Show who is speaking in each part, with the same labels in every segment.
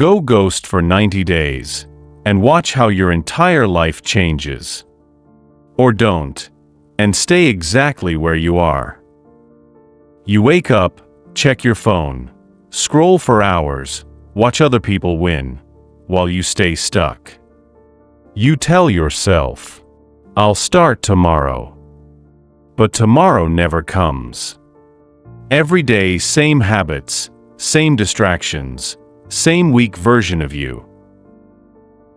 Speaker 1: Go ghost for 90 days and watch how your entire life changes. Or don't, and stay exactly where you are. You wake up, check your phone, scroll for hours, watch other people win, while you stay stuck. You tell yourself, "I'll start tomorrow." But tomorrow never comes. Every day, same habits, same distractions, same weak version of you.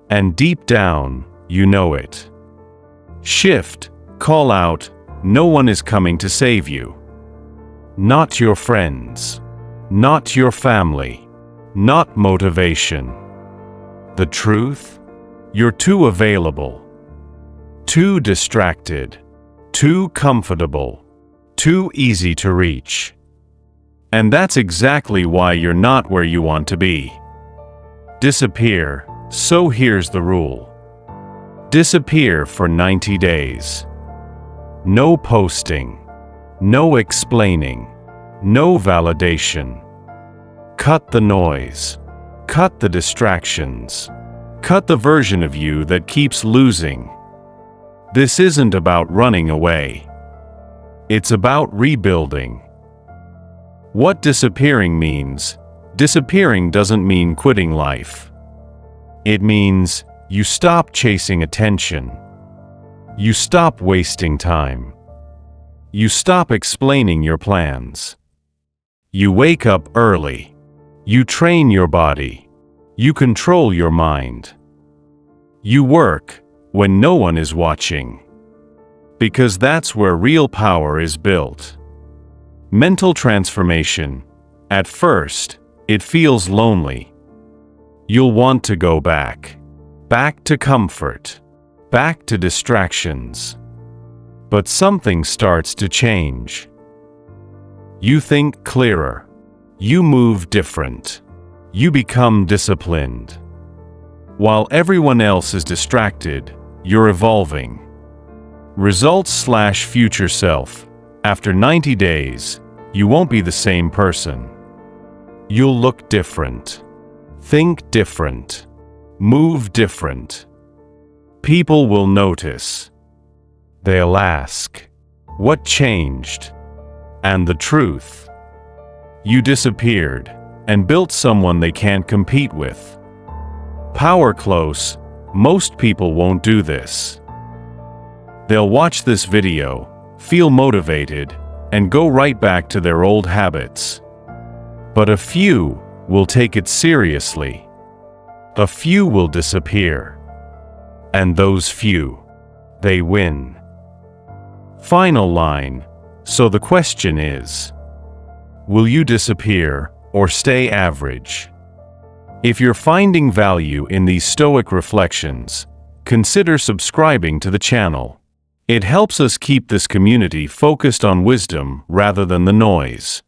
Speaker 1: And deep down, you know it. Shift, call out, no one is coming to save you. Not your friends. Not your family. Not motivation. The truth? You're too available. Too distracted. Too comfortable. Too easy to reach. And that's exactly why you're not where you want to be. Disappear. So here's the rule. Disappear for 90 days. No posting. No explaining. No validation. Cut the noise. Cut the distractions. Cut the version of you that keeps losing. This isn't about running away. It's about rebuilding. What disappearing means? Disappearing doesn't mean quitting life. It means you stop chasing attention. You stop wasting time. You stop explaining your plans. You wake up early. You train your body. You control your mind. You work when no one is watching. Because that's where real power is built. Mental transformation. At first, it feels lonely. You'll want to go back. Back to comfort. Back to distractions. But something starts to change. You think clearer. You move different. You become disciplined. While everyone else is distracted, you're evolving. Results/future self. After 90 days, you won't be the same person. You'll look different. Think different. Move different. People will notice. They'll ask, "What changed?" And the truth: you disappeared and built someone they can't compete with. Power close. Most people won't do this. They'll watch this video, feel motivated, and go right back to their old habits. But a few will take it seriously. A few will disappear. And those few, they win. Final line. So the question is, will you disappear or stay average? If you're finding value in these stoic reflections, consider subscribing to the channel. It helps us keep this community focused on wisdom rather than the noise.